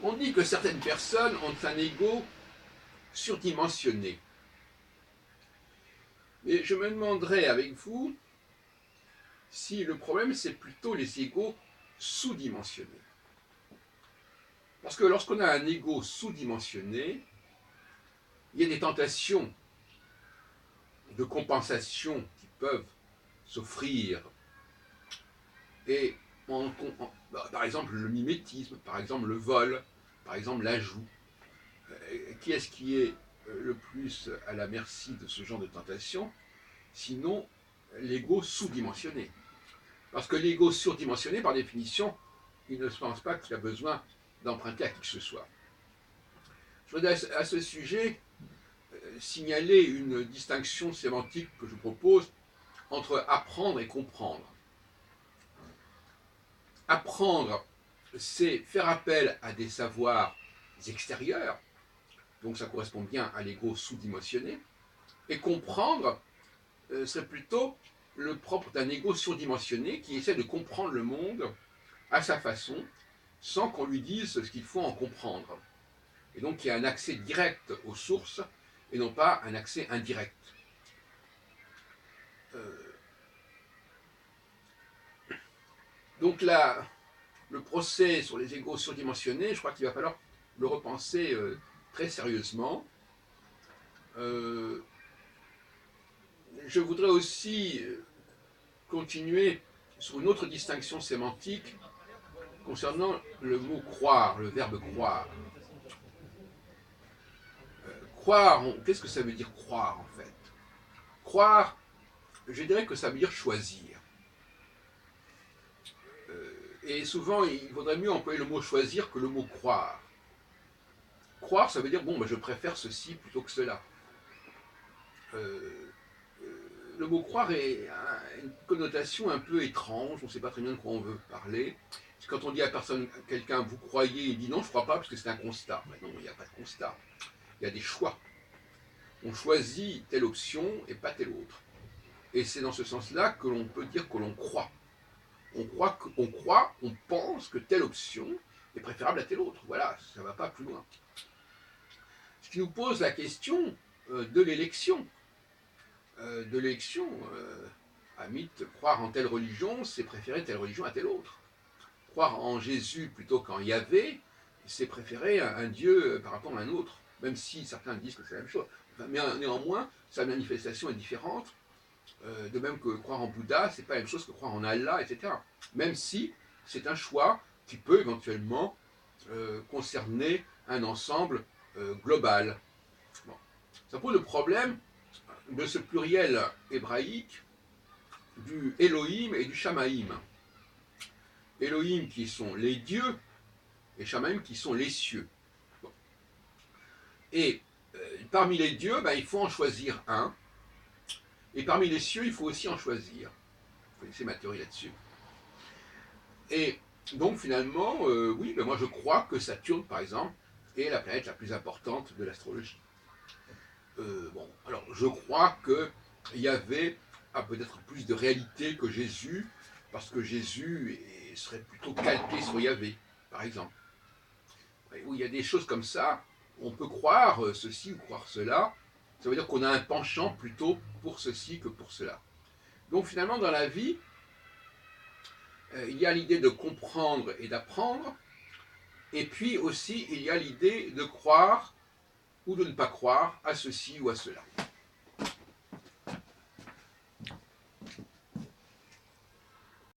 On dit que certaines personnes ont un ego surdimensionné. Mais je me demanderais avec vous si le problème c'est plutôt les égos sous-dimensionnés. Parce que lorsqu'on a un ego sous-dimensionné, il y a des tentations de compensation qui peuvent s'offrir. Et par exemple le mimétisme, par exemple le vol, par exemple l'ajout. Qui est-ce qui est le plus à la merci de ce genre de tentation, sinon l'ego sous-dimensionné. Parce que l'ego surdimensionné, par définition, il ne pense pas qu'il a besoin d'emprunter à qui que ce soit. Je voudrais à ce sujet signaler une distinction sémantique que je propose entre apprendre et comprendre. Apprendre, c'est faire appel à des savoirs extérieurs, donc ça correspond bien à l'ego sous-dimensionné, et comprendre serait plutôt le propre d'un ego surdimensionné qui essaie de comprendre le monde à sa façon, sans qu'on lui dise ce qu'il faut en comprendre. Et donc il y a un accès direct aux sources et non pas un accès indirect. Donc là, le procès sur les égos surdimensionnés, je crois qu'il va falloir le repenser très sérieusement. Je voudrais aussi continuer sur une autre distinction sémantique concernant le mot croire, le verbe croire. Croire, qu'est-ce que ça veut dire croire en fait? Croire, je dirais que ça veut dire choisir. Et souvent, il vaudrait mieux employer le mot choisir que le mot croire. Croire, ça veut dire, bon, ben, je préfère ceci plutôt que cela. Le mot croire est une connotation un peu étrange, on ne sait pas très bien de quoi on veut parler. Quand on dit à quelqu'un, vous croyez, il dit non, je ne crois pas, parce que c'est un constat. Mais non, il n'y a pas de constat. Il y a des choix. On choisit telle option et pas telle autre. Et c'est dans ce sens-là que l'on peut dire que l'on croit. On pense que telle option est préférable à telle autre. Voilà, ça ne va pas plus loin. Ce qui nous pose la question de l'élection. À mythe, croire en telle religion, c'est préférer telle religion à telle autre. Croire en Jésus plutôt qu'en Yahvé, c'est préférer un Dieu par rapport à un autre, même si certains disent que c'est la même chose. Mais néanmoins, sa manifestation est différente. De même que croire en Bouddha, c'est pas la même chose que croire en Allah, etc. Même si c'est un choix qui peut éventuellement concerner un ensemble global. Bon. Ça pose le problème de ce pluriel hébraïque du Elohim et du Shamaïm. Elohim qui sont les dieux et Shamaïm qui sont les cieux. Bon. Et parmi les dieux, il faut en choisir un. Et parmi les cieux, il faut aussi en choisir. Vous connaissez ma théorie là-dessus. Et donc finalement, oui, moi je crois que Saturne, par exemple, est la planète la plus importante de l'astrologie. Alors je crois qu'il y avait peut-être plus de réalité que Jésus, parce que Jésus serait plutôt calqué sur Yahvé, par exemple. Où il y a des choses comme ça, on peut croire ceci ou croire cela, ça veut dire qu'on a un penchant plutôt pour ceci que pour cela. Donc finalement, dans la vie, il y a l'idée de comprendre et d'apprendre, et puis aussi il y a l'idée de croire ou de ne pas croire à ceci ou à cela.